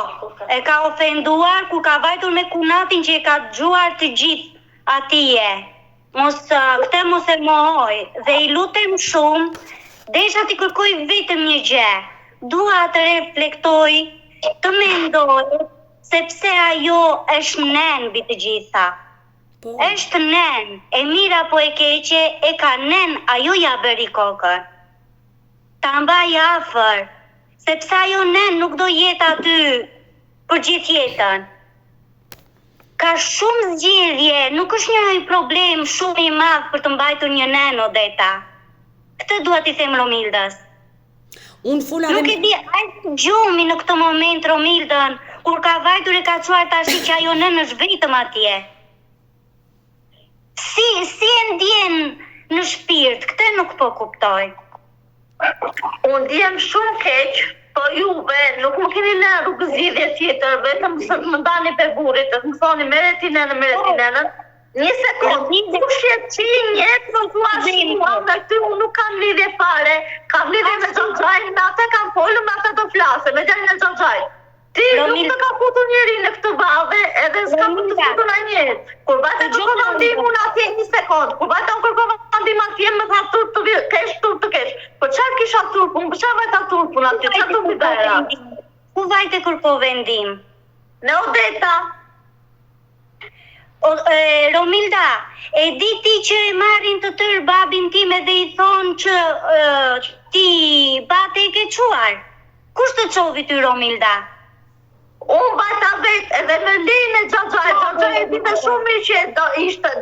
e ka ofenduar kur ka vajtur me kunatin që e ka dëgjuar të gjithë atije. Këtë mos e mohoj dhe i lutem shumë, desha t'i kërkoj vetëm një gjë. Dua të reflektoj, të mendoj, sepse ajo është nen mbi të gjitha. Po. Është nen, e mira po e keqe, e ka nen, ajo ja bëri kokën. Ta mbaj afër, sepse ajo nen nuk do jetë aty për gjithë jetën. Ka shumë zgjidhje, nuk është një problem shumë i madh për të mbajtur një nen, Odeta. Këtë dua t'i them Romildës. Unë fola Nuk e di, ajë gjumi në këtë moment Romildën, kur ka vajtur e ka çuar tash që ajo nën është vetëm atje. Si e ndjen në shpirt, këtë nuk po kuptoj. Unë ndjem shumë keq, po juve nuk më keni lënë rrugë zgjidhje tjetër, vetëm se më ndani pe burrit, të më thoni merre ti nënën. Një sekundë, kush je ti njetë më thua shua me ty, unë nuk kam lidhje fare, kam lidhje me xhaxhain, me atë kam folur, me atë do flasë, me djalin e xhaxhait. Ti nuk të ka futur njeri në këtë bave, edhe s'ka për të futur në njerë. Kur bajtë të kërkova ndim, unë atje një sekundë, kur bajtë të kërkova ndim atje, më tha turp të kesh, turp të kesh. Po qarë kisha turpun, për qarë vajta turpun atje, që të më dera? Ku vajte kërkove ndim? Në Odeta. Romilda, e di ti që e marrin të tërë babin tim edhe i thonë që ti bate e ke quar? Kush të qovi ty, Romilda? Unë bajta vetë edhe me lejnë e Xhaxhaj dite shumë mirë që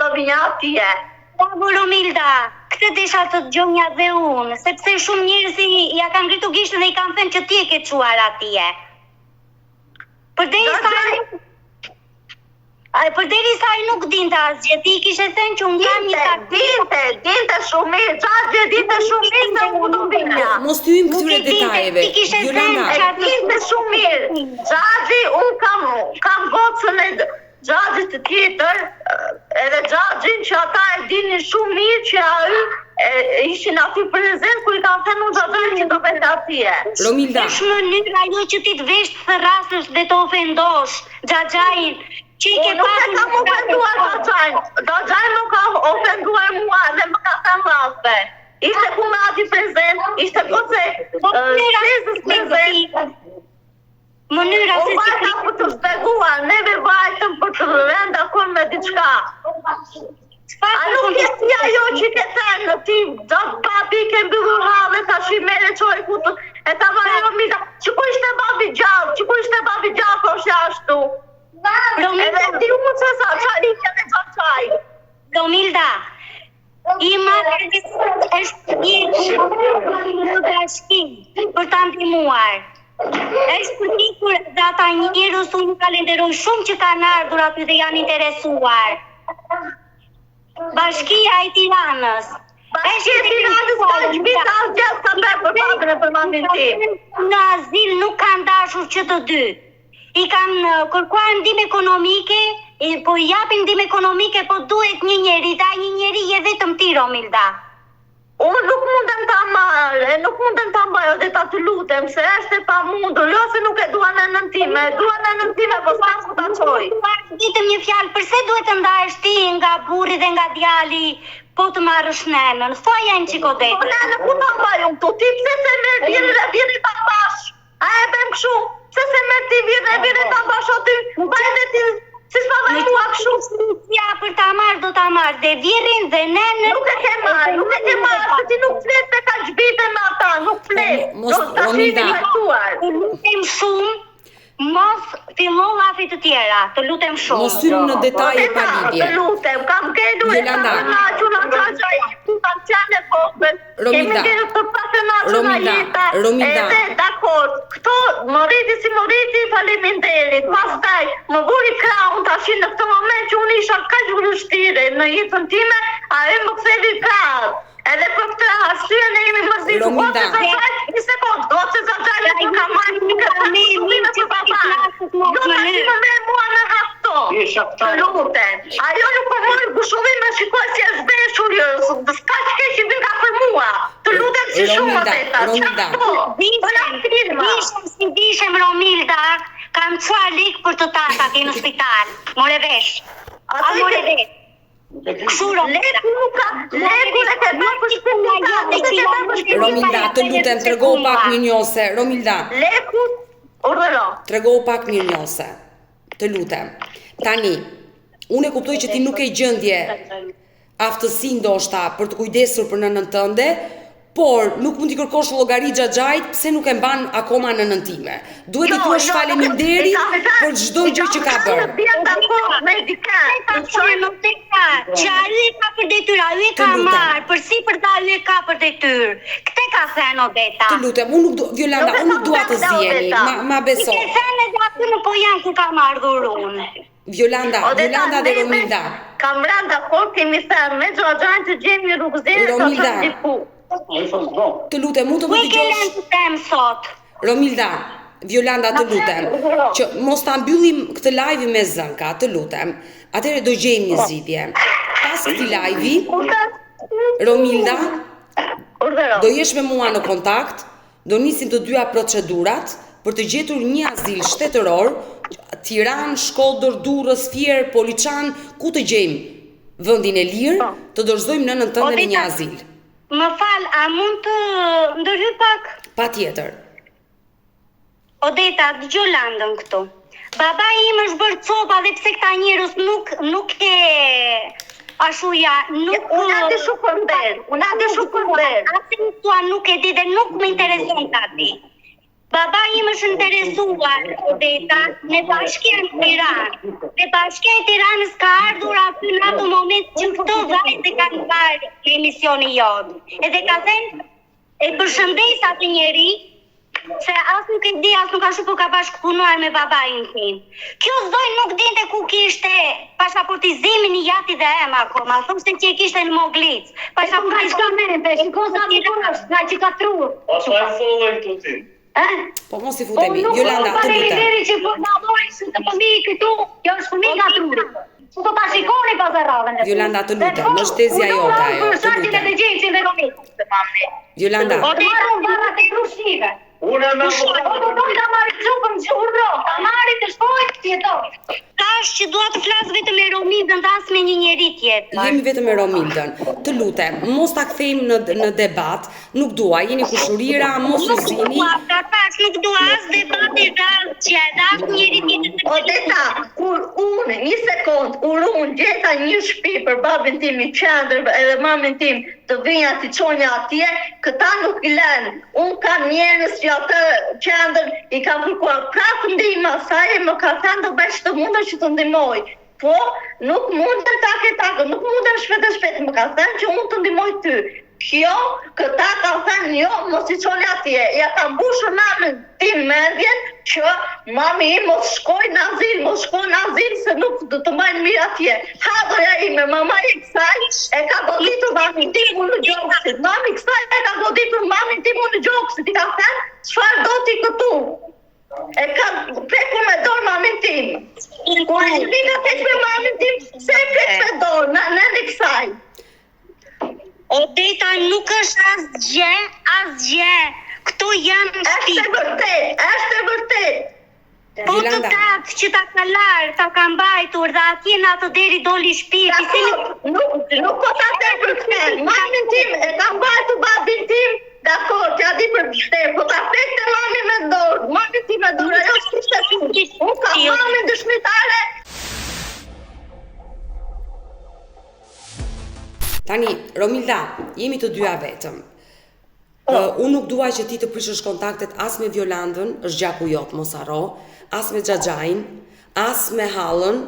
do vinja atje. Bravo Romilda, këtë desha të dëgjonja dhe unë, sepse shumë njerëz ja kanë ngritur gishtin dhe i kanë thënë që ti e ke çuar atje. Përderisa ai nuk dinte asgjë, ti kishe thënë që unë kam një dinte shumë mirë, Xhaxhi dinte shumë mirë se unë do vinja. Mos të hyjmë këtyre detajeve. Jolanda, dinte shumë mirë. Xhaxhi, unë kam gocën e Xhaxhit të tjetër, edhe Xhaxhin që ata e dinin shumë mirë që ai ishin aty prezent kur i kanë thënë Xhaxhin që do vete atje. Romilda. Është mënyra ajo që ti të vesh të rrasësh dhe të ofendosh Xhaxhain. Unë nuk e kam ofenduar Xhaxhain. Xhaxhain nuk ka ofenduar mua dhe më ka thënë raste. Ishte puna aty prezent, ishte goce sezës prezent. Mënyra se si vajta për të shpeguar, neve vajtëm për të rënd akon me diçka. A nuk ishti ajo që ke thënë në ti, gjatë papi ke mbyllur halë, ta shi mere qoj kutë, e ta marrë Romilda, që ku ishte babi gjallë, po është ashtu. Edhe ti u që sa qarinja dhe Xhaxhaj. Romilda, ima është një bashkim për ta ndihmuar. Është përpikur dhe ata njerëz unë kalenderoj shumë që kanë ardhur aty dhe janë interesuar. Bashkia e Tiranës. Bashkia e Tiranës ka gjbita asgjë sa me për babën e për mamin tim. Në azil nuk kanë dashur që të dy. I kanë kërkuar ndihmë ekonomike, po i japin ndihmë ekonomike, po duhet një njeri, dhe ai një njeri je vetëm ti Romilda. Unë nuk mundem ta marrë, nuk mundem ta mbaj edhe ta të lutem, se është e pamundur, jo se nuk e dua në nëntime, po s'kas ku ta çoj. Ditëm një fjalë, përse duhet të ndahesh ti nga burri dhe nga djali, po të marrësh nenën? Thuaja një çiko detë. Po nenë ku ta mbaj unë këtu? Ti pse se vjen ta bash? A e bëm kështu? Pse se merr ti vjen ta bash aty? Mbaj dhe ti si s'pa vaj mua kështu. Ja, për ta marrë do ta marrë, dhe vjerin dhe nenën. Nuk e ke marrë, se ti nuk flet me ka gjbite me ata, nuk flet. Romilda. Të lutem shumë, mos fillo llafi të tjera, të lutem shumë. Mos hymë në detaje pa lidhje. Të lutem, kam kedu e Jolanda. Kemi kedu të pasionatu na jeta. Edhe, dakor, këto moriti si moriti faleminderit. Pastaj, më vuri kraun tash në këtë moment që unë isha kaq vështirë në jetën time, ai më ktheli krahun. Edhe për këtë arsye ne jemi mërzitur. Romilda. Një sekond, goce Xhaxhaj nuk ka marrë një këtë që papa. Jo ta si më merr mua në hafto. Të lutem. Ajo nuk po mori gushullim me shikuar si është veshur, s'ka që keq vin ka për mua. Të lutem si shumë veta. Romilda. Dishem Romilda, kam çuar lek për të tata në spital. More vesh. A more vesh. Romilda, të lutem, tregohu pak mirënjohëse. Romilda. Leku, urdhëro. Tregohu pak mirënjohëse. Të lutem. Tani, unë e kuptoj që ti nuk ke gjendje aftësi ndoshta për të kujdesur për nënën tënde, por nuk mund t'i kërkosh llogari Xhaxhait pse nuk e mban akoma nënën time. Duhet të thuash faleminderit për çdo gjë që ka bërë. Që ai e ka për detyrë, ai e ka marrë, përsipër ai e ka për detyrë. Këtë ka thënë Odeta. Të lutem, unë nuk do, Jolanda, unë nuk dua të zjeni, ma beso. Ti ke thënë edhe aty në Pojan ku kam ardhur unë. Jolanda dhe Romilda. Kam rënë dakord, kemi thënë me Xhaxhain të gjejmë një rrugëzire të diku. Të lutem, mund të më dëgjosh. Romilda, Jolanda, të lutem, që mos ta mbyllim këtë live me zënka, të lutem. Atëherë do gjejmë një zgjidhje. Pas këtij live-i, Romilda, do jesh me mua në kontakt, do nisin të dyja procedurat për të gjetur një azil shtetëror, Tiranë, Shkodër, Durrës, Fier, Poliçan, ku të gjejmë vendin e lirë, të dorëzojmë nënën tënde në një azil. Më fal, a mund të ndërhyj pak? Patjetër. Odeta, dëgjoj Landën këtu. Baba im është bërë copa dhe pse këta njerëz nuk e ashuja, nuk... Unë atë shukënder. Atë tua nuk e di dhe nuk më intereson të ati. Baba im është interesuar Odeta me bashkia në Tiranë. Dhe bashkia e Tiranës ka ardhur aty në atë moment që këto vajzë kanë parë emisionin jotë. Edhe ka thënë e përshëndes atë njeri se as nuk e di, as nuk ashtu po ka bashkëpunuar me babain tim. Kjo zonjë nuk dinte ku kishte pasaportizimin i jati dhe ema akoma. Thoshte që e kishte në Moglic. Pasaportizmente, shiko sa më punosh, nga që ka truar. Asa e follën këtu ti. Po mos i futemi. Jolanda, të lutem. Që po na mori si të fëmijë këtu, kjo është fëmijë nga truri. Su do ta shikoni pas rradhën. Jolanda, të lutem, në shtezja jote ajo, të lutem. Jolanda. Po të marrën barra të krushive. Unë me Po do doj ta marrë çupën gjurro, ta marrë të shkoj të jetoj. Tash që dua të flas vetëm me Romildën, as me një njeri tjetër. Jemi vetëm me Romildën. Të lutem, mos ta kthejmë në debat. Nuk dua, jeni kushurira, mos u zini. Tash nuk dua as debati që as njeri tjetër. Odeta, kur unë, një sekund, unë gjeta një shtëpi për babin tim i qendër edhe mamin tim të vinja të çonja atje, këta nuk i lënë. Unë kam njerëz që atë qendër i kam kërkuar prapë ndihmë asaj, më ka thënë do bësh të mundë që të ndihmoj. Po, nuk mundem takë, nuk mundem shpejt, më ka thënë që unë të ndihmoj ty. Kjo, këta ka thënë jo, mos i çoni atje. Ja ka mbushur mamën tim mendjen që mami im mos shkoj në azil, se nuk do të mbajnë mirë atje. Hadoja ime, mama i kësaj e ka goditur mamin tim unë në Gjoksit. Mami kësaj e ka goditur mamin tim unë në Gjoksit. I ka thënë, çfarë do ti këtu? E ka prekur me dorë mamin tim. Kur i vina tek me mamin tim, se e prek me dorë, në kësaj. Odeta nuk është asgjë. Këto janë shtëpi. Është e vërtet. Po të tatë që ta ka larë, ta ka mbajtur dhe atje në atë deri doli shpirti. Nuk po ta të për këtë. Mamin tim e ka mbajtur babin tim. Dakor, që a di për bishter, po ta prekte mamin me dorë. Mamin tim me dorë, ajo s'kishte shumë. Unë ka mamin dëshmitare. Tani, Romilda, jemi të dyja vetëm. Unë nuk dua që ti të prishësh kontaktet as me Violandën, është gjaku jot, mos harro, as me Xhaxhain, as me Hallën.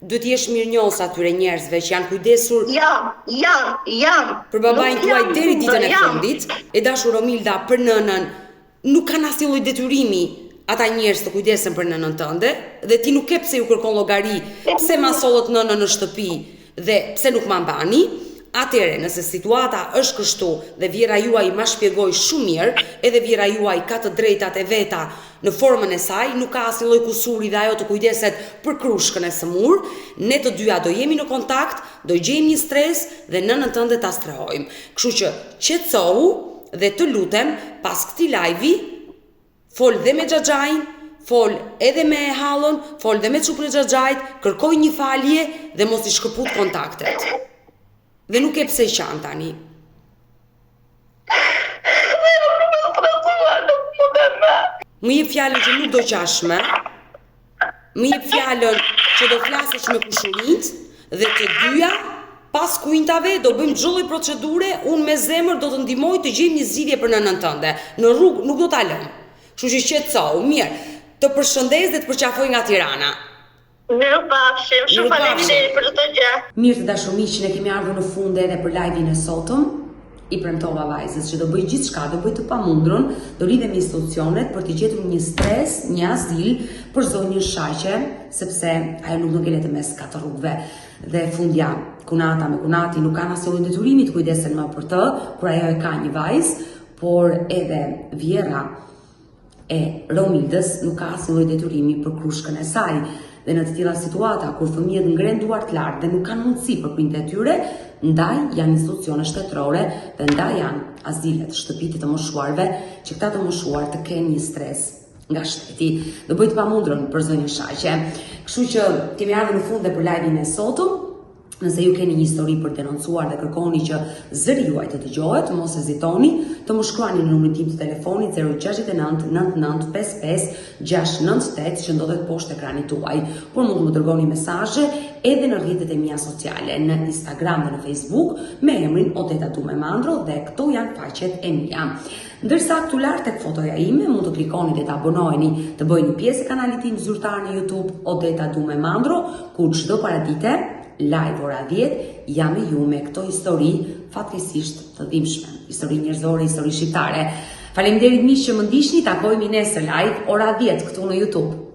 Duhet jesh mirënjohës atyre njerëzve që janë kujdesur. Jam. Për babain tuaj deri ditën e fundit, e dashur Romilda, për nënën, nuk kanë asnjë lloj detyrimi ata njerëz të kujdesen për nënën tënde, dhe ti nuk ke pse ju kërkon llogari, pse ma sollët nënën në shtëpi dhe pse nuk ma mbani. Atëre, nëse situata është kështu dhe vjera juaj ma shpjegoj shumë mirë, edhe vjera juaj ka të drejtat e veta në formën e saj, nuk ka asnjë lloj kusuri dhe ajo të kujdeset për krushkën e sëmur, ne të dyja do jemi në kontakt, do gjejmë një stres dhe nënën tënde ta strehojmë. Kështu që qetësohu dhe të lutem pas këtij live-i, fol dhe me Xhaxhain, fol edhe me Hallën, fol dhe me çupën e Xhaxhait, kërkoj një falje dhe mos i shkëput kontaktet. Dhe nuk e pse qan tani. Më jep fjalën që nuk do qash më. Më jep fjalën që do flasësh me kushurinjt dhe të dyja pas kujtave do bëjmë çdo lloj procedure, unë me zemër do të ndihmoj të gjejmë një zgjidhje për nënën tënde. Në rrugë nuk do ta lëm. Kështu që qetësohu, mirë. Të përshëndes dhe të përqafoj nga Tirana. Mirupafshim, shumë faleminderit për çdo gjë. Mirë të dashur miq, ne kemi ardhur në fund edhe për live-in e sotëm. I premtova vajzës që do bëj gjithçka, do bëj të pamundrën, do lidhem me institucionet për të gjetur një stres, një azil për zonjën Shaqe, sepse ajo nuk do ngelet mes katër rrugëve. Dhe fundja, kunata me kunati nuk kanë asnjë lloj detyrimi të kujdesen më për të, kur ajo e ka një vajzë, por edhe Vjera e Romildës nuk ka asnjë lloj detyrimi për krushkën e saj. Dhe në të tilla situata kur fëmijët ngren duart lart dhe nuk kanë mundësi për prindërit e tyre, ndaj janë institucione shtetërore dhe ndaj janë azilet, shtëpitë të moshuarve, që këta të moshuar të kenë një stres nga shteti. Do bëj të pamundrën për zonjën Shaqe. Kështu që kemi ardhur në fund dhe për live-in e sotëm. Nëse ju keni një histori për denoncuar dhe kërkoni që zëri juaj të dëgjohet, mos hezitoni të më shkruani në numrin tim të telefonit 069 99 55 698 që ndodhet poshtë ekranit tuaj. Por mund të më dërgoni mesazhe edhe në rrjetet e mia sociale, në Instagram dhe në Facebook me emrin Odeta Dume Mandro dhe këto janë faqet e mia. Ndërsa këtu lart tek fotoja ime mund të klikoni dhe të abonoheni, të bëjeni pjesë e kanalit tim zyrtar në YouTube Odeta Dume Mandro, ku çdo paradite live ora 10 jam me ju me këto histori fatkeqësisht të dhimbshme, histori njerëzore, histori shqiptare. Faleminderit miq që më ndiqni, takojmë nesër live ora 10 këtu në YouTube.